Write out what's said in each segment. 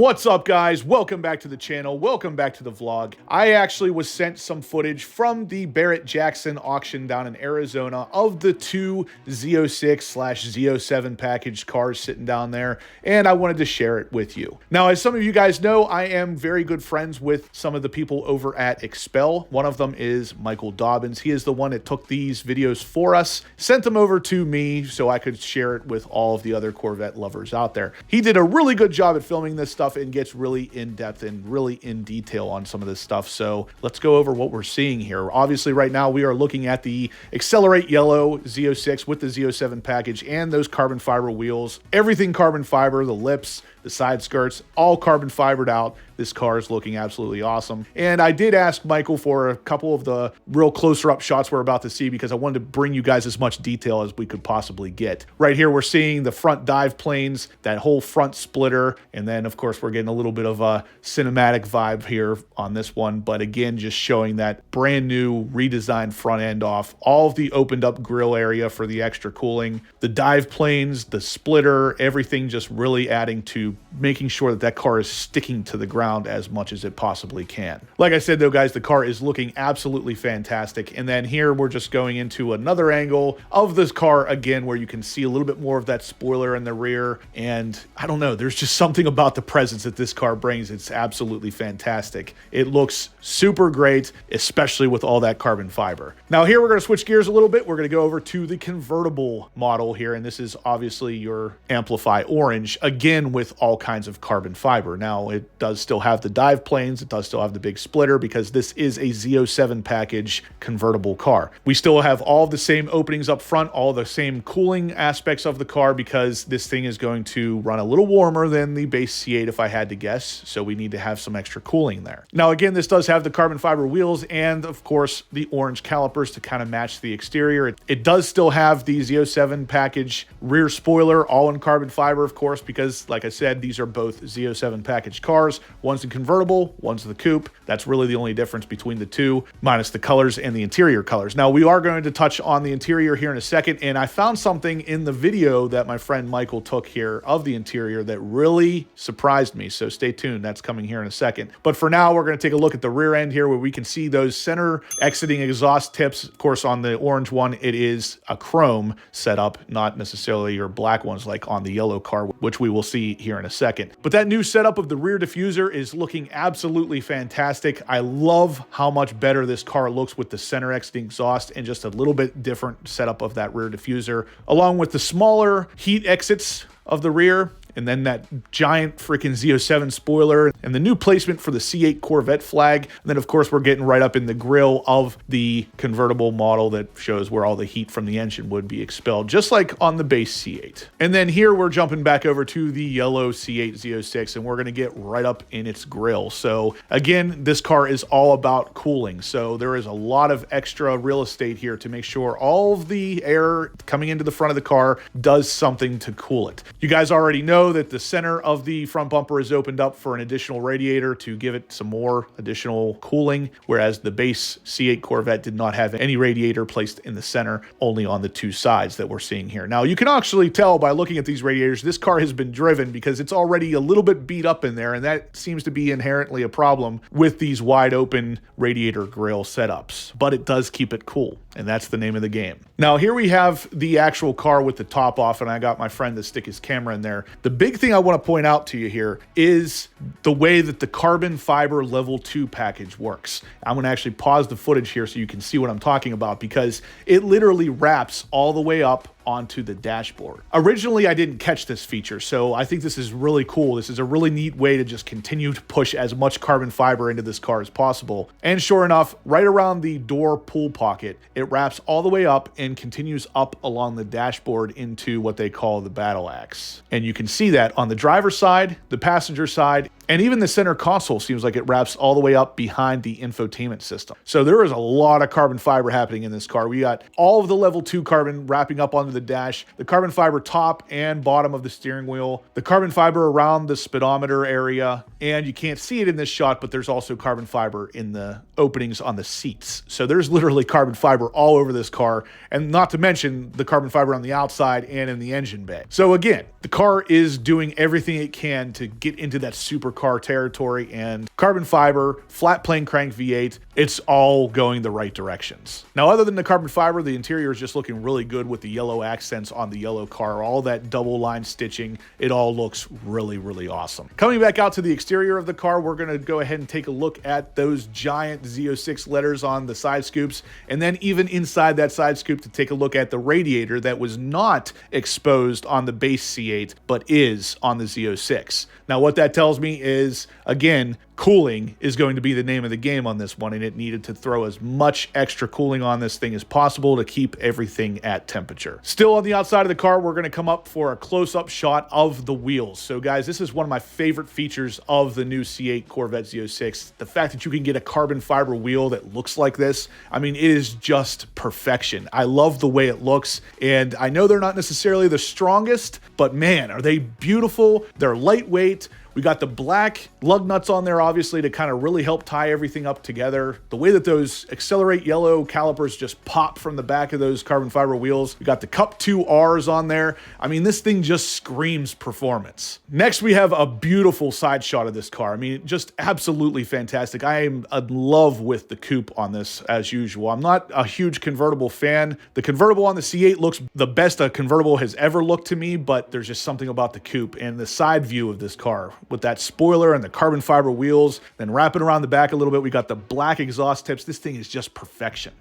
What's up, guys? Welcome back to the channel. Welcome back to the vlog. I actually was sent some footage from the Barrett-Jackson auction down in Arizona of the two Z06/Z07 packaged cars sitting down there, and I wanted to share it with you. Now, as some of you guys know, I am very good friends with some of the people over at XPEL. One of them is Michael Dobbins. He is the one that took these videos for us, sent them over to me so I could share it with all of the other Corvette lovers out there. He did a really good job at filming this stuff and gets really in-depth and really in detail on some of this stuff. So let's go over what we're seeing here. Obviously, right now we are looking at the Accelerate Yellow Z06 with the Z07 package and those carbon fiber wheels. Everything carbon fiber, the lips, the side skirts, all carbon fibered out. This car is looking absolutely awesome. And I did ask Michael for a couple of the real closer up shots we're about to see because I wanted to bring you guys as much detail as we could possibly get. Right here, we're seeing the front dive planes, that whole front splitter. And then of course, we're getting a little bit of a cinematic vibe here on this one. But again, just showing that brand new redesigned front end off, all of the opened up grill area for the extra cooling, the dive planes, the splitter, everything just really adding to making sure that that car is sticking to the ground as much as it possibly can. Like I said though, guys, the car is looking absolutely fantastic. And then here we're just going into another angle of this car again, where you can see a little bit more of that spoiler in the rear. And I don't know, there's just something about the presence that this car brings. It's absolutely fantastic. It looks super great, especially with all that carbon fiber. Now here we're going to switch gears a little bit. We're going to go over to the convertible model here. And this is obviously your Amplify orange, again with all kinds of carbon fiber. Now it does still have the dive planes, it does still have the big splitter because this is a Z07 package convertible car. We still have all the same openings up front, all the same cooling aspects of the car because this thing is going to run a little warmer than the base C8 if I had to guess, so we need to have some extra cooling there. Now again, this does have the carbon fiber wheels and of course the orange calipers to kind of match the exterior. It does still have the Z07 package rear spoiler, all in carbon fiber of course, because like I said, these are both Z07 packaged cars. One's the convertible, one's the coupe. That's really the only difference between the two, minus the colors and the interior colors. Now we are going to touch on the interior here in a second, and I found something in the video that my friend Michael took here of the interior that really surprised me, so stay tuned. That's coming here in a second. But for now, we're going to take a look at the rear end here where we can see those center exiting exhaust tips. Of course, on the orange one, it is a chrome setup, not necessarily your black ones like on the yellow car, which we will see here in a second. But that new setup of the rear diffuser is looking absolutely fantastic. I love how much better this car looks with the center exiting exhaust and just a little bit different setup of that rear diffuser, along with the smaller heat exits of the rear. And then that giant freaking Z07 spoiler and the new placement for the C8 Corvette flag. And then of course we're getting right up in the grill of the convertible model that shows where all the heat from the engine would be expelled, just like on the base C8. And then here we're jumping back over to the yellow C8 Z06 and we're gonna get right up in its grill. So again, this car is all about cooling. So there is a lot of extra real estate here to make sure all of the air coming into the front of the car does something to cool it. You guys already know that the center of the front bumper is opened up for an additional radiator to give it some more additional cooling, whereas the base C8 Corvette did not have any radiator placed in the center, only on the two sides that we're seeing here. Now you can actually tell by looking at these radiators, this car has been driven because it's already a little bit beat up in there, and that seems to be inherently a problem with these wide open radiator grille setups, but it does keep it cool, and that's the name of the game. Now here we have the actual car with the top off, and I got my friend to stick his camera in there. The big thing I want to point out to you here is the way that the carbon fiber level 2 package works. I'm going to actually pause the footage here so you can see what I'm talking about, because it literally wraps all the way up onto the dashboard. Originally, I didn't catch this feature, so I think this is really cool. This is a really neat way to just continue to push as much carbon fiber into this car as possible. And sure enough, right around the door pull pocket, it wraps all the way up and continues up along the dashboard into what they call the battle axe. And you can see that on the driver's side, the passenger side, and even the center console seems like it wraps all the way up behind the infotainment system. So there is a lot of carbon fiber happening in this car. We got all of the level 2 carbon wrapping up onto of the dash, the carbon fiber top and bottom of the steering wheel, the carbon fiber around the speedometer area, and you can't see it in this shot, but there's also carbon fiber in the openings on the seats. So there's literally carbon fiber all over this car, and not to mention the carbon fiber on the outside and in the engine bay. So again, the car is doing everything it can to get into that supercar territory, and carbon fiber, flat plane crank V8, it's all going the right directions. Now, other than the carbon fiber, the interior is just looking really good with the yellow accents on the yellow car, all that double line stitching. It all looks really, really awesome. Coming back out to the exterior of the car, we're going to go ahead and take a look at those giant Z06 letters on the side scoops, and then even inside that side scoop to take a look at the radiator that was not exposed on the base C8, but is on the Z06. Now, what that tells me is, again, cooling is going to be the name of the game on this one, and it needed to throw as much extra cooling on this thing as possible to keep everything at temperature. Still on the outside of the car, we're going to come up for a close-up shot of the wheels. So guys, this is one of my favorite features of the new C8 Corvette Z06. The fact that you can get a carbon fiber wheel that looks like this, I mean, it is just perfection. I love the way it looks, and I know they're not necessarily the strongest, but man, are they beautiful. They're lightweight. We got the black lug nuts on there, obviously, to kind of really help tie everything up together. The way that those Accelerate yellow calipers just pop from the back of those carbon fiber wheels. We got the Cup 2 Rs on there. I mean, this thing just screams performance. Next, we have a beautiful side shot of this car. I mean, just absolutely fantastic. I am in love with the coupe on this, as usual. I'm not a huge convertible fan. The convertible on the C8 looks the best a convertible has ever looked to me, but there's just something about the coupe and the side view of this car with that spoiler and the carbon fiber wheels. Then wrapping around the back a little bit, we got the black exhaust tips. This thing is just perfection.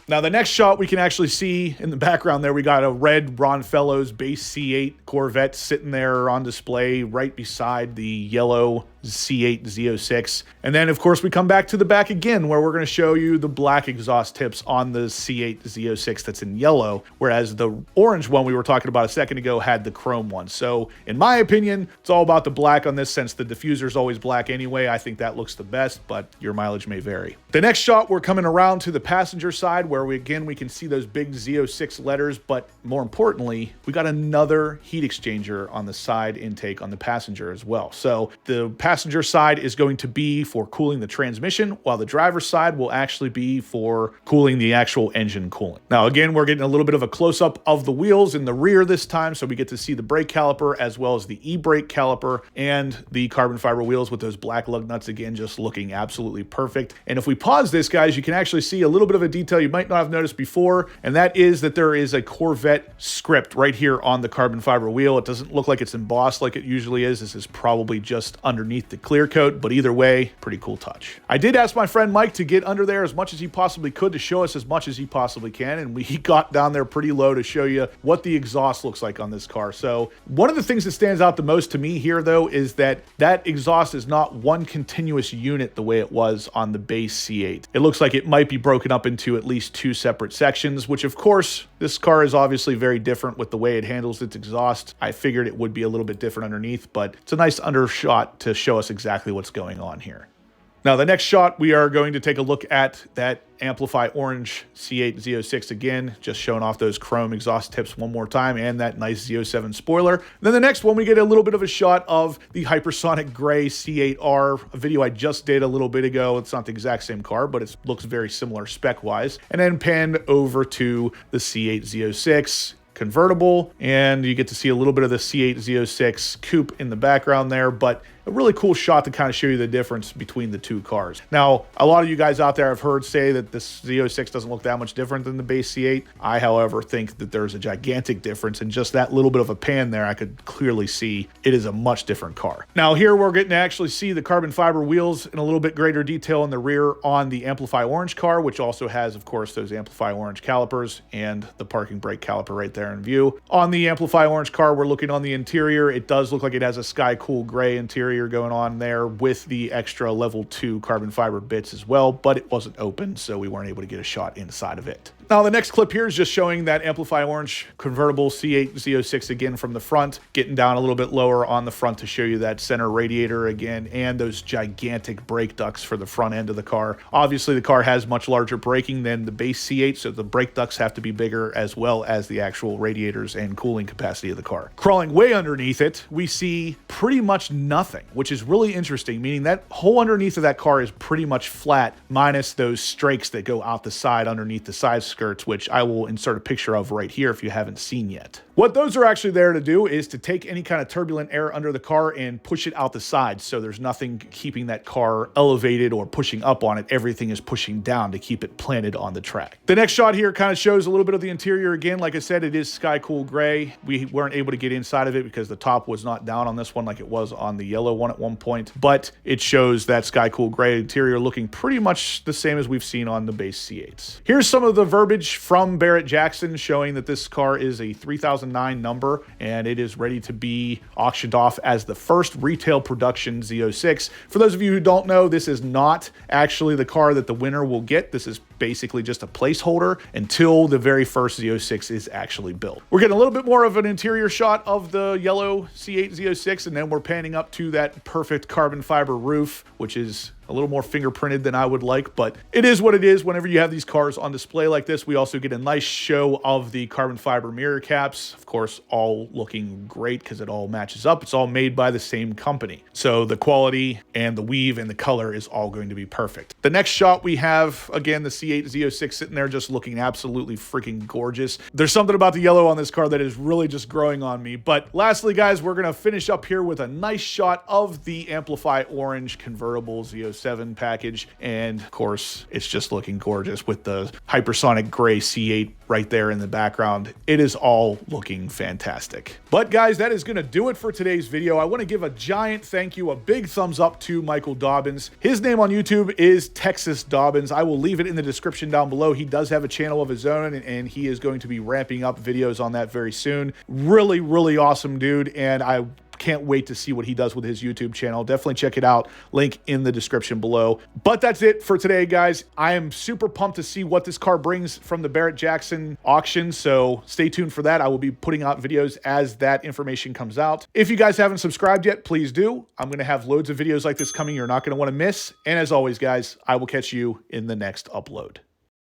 Now, the next shot we can actually see in the background there, we got a red Ron Fellows base C8 Corvette sitting there on display right beside the yellow C8 Z06. And then, of course, we come back to the back again, where we're going to show you the black exhaust tips on the C8 Z06 that's in yellow, whereas the orange one we were talking about a second ago had the chrome one. So, in my opinion, it's all about the black on this, since the diffuser is always black anyway. I think that looks the best, but your mileage may vary. The next shot, we're coming around to the passenger side, where we can see those big Z06 letters, but more importantly, we got another heat exchanger on the side intake on the passenger as well. So the passenger side is going to be for cooling the transmission, while the driver's side will actually be for cooling the actual engine coolant. Now, again, we're getting a little bit of a close-up of the wheels in the rear this time, so we get to see the brake caliper as well as the e-brake caliper and the carbon fiber wheels with those black lug nuts, again, just looking absolutely perfect. And if we pause this, guys, you can actually see a little bit of a detail you might not have noticed before, and that is that there is a Corvette script right here on the carbon fiber wheel. It doesn't look like it's embossed like it usually is. This is probably just underneath the clear coat, but either way, pretty cool touch. I did ask my friend Mike to get under there as much as he possibly could to show us as much as he possibly can, and he got down there pretty low to show you what the exhaust looks like on this car. So one of the things that stands out the most to me here, though, is that exhaust is not one continuous unit the way it was on the base C8. It looks like it might be broken up into at least two separate sections, which of course, this car is obviously very different with the way it handles its exhaust. I figured it would be a little bit different underneath, but it's a nice undershot to show us exactly what's going on here. Now, the next shot, we are going to take a look at that Amplify orange C8 Z06 again, just showing off those chrome exhaust tips one more time and that nice Z07 spoiler. And then the next one, we get a little bit of a shot of the hypersonic gray C8R, a video I just did a little bit ago. It's not the exact same car, but it looks very similar spec-wise. And then pan over to the C8 Z06 convertible, and you get to see a little bit of the C8 Z06 coupe in the background there, but a really cool shot to kind of show you the difference between the two cars. Now, a lot of you guys out there have heard say that this Z06 doesn't look that much different than the base C8. I, however, think that there's a gigantic difference, and just that little bit of a pan there, I could clearly see it is a much different car. Now, here we're getting to actually see the carbon fiber wheels in a little bit greater detail in the rear on the Amplify orange car, which also has, of course, those Amplify orange calipers and the parking brake caliper right there in view. On the Amplify orange car, we're looking on the interior. It does look like it has a sky cool gray interior going on there with the extra level 2 carbon fiber bits as well, but it wasn't open, so we weren't able to get a shot inside of it. Now, the next clip here is just showing that Amplify orange convertible C8 Z06 again from the front, getting down a little bit lower on the front to show you that center radiator again, and those gigantic brake ducts for the front end of the car. Obviously, the car has much larger braking than the base C8, so the brake ducts have to be bigger, as well as the actual radiators and cooling capacity of the car. Crawling way underneath it, we see pretty much nothing, which is really interesting, meaning that whole underneath of that car is pretty much flat, minus those strakes that go out the side underneath the side skirts, which I will insert a picture of right here if you haven't seen yet. What those are actually there to do is to take any kind of turbulent air under the car and push it out the side, so there's nothing keeping that car elevated or pushing up on it. Everything is pushing down to keep it planted on the track. The next shot here kind of shows a little bit of the interior again. Like I said, it is sky cool gray. We weren't able to get inside of it because the top was not down on this one like it was on the yellow one at one point, but it shows that sky cool gray interior looking pretty much the same as we've seen on the base C8s. Here's some of the verbiage from Barrett-Jackson showing that this car is a 3009 number and it is ready to be auctioned off as the first retail production Z06. For those of you who don't know, this is not actually the car that the winner will get. This is basically just a placeholder until the very first Z06 is actually built. We're getting a little bit more of an interior shot of the yellow C8 Z06, and then we're panning up to that perfect carbon fiber roof, which is a little more fingerprinted than I would like, but it is what it is. Whenever you have these cars on display like this, we also get a nice show of the carbon fiber mirror caps. Of course, all looking great because it all matches up. It's all made by the same company. So the quality and the weave and the color is all going to be perfect. The next shot we have, again, the C8 Z06 sitting there just looking absolutely freaking gorgeous. There's something about the yellow on this car that is really just growing on me. But lastly, guys, we're going to finish up here with a nice shot of the Amplify orange convertible Z07 package, and of course it's just looking gorgeous with the hypersonic gray C8 right there in the background. It is all looking fantastic. But guys, that is going to do it for today's video. I want to give a giant thank you, a big thumbs up to Michael Dobbins. His name on YouTube is Texas Dobbins. I will leave it in the description down below. He does have a channel of his own, and he is going to be ramping up videos on that very soon. Really, really awesome dude, and I can't wait to see what he does with his YouTube channel. Definitely check it out. Link in the description below. But that's it for today, guys. I am super pumped to see what this car brings from the Barrett-Jackson auction, so stay tuned for that. I will be putting out videos as that information comes out. If you guys haven't subscribed yet, please do. I'm going to have loads of videos like this coming you're not going to want to miss. And as always, guys, I will catch you in the next upload.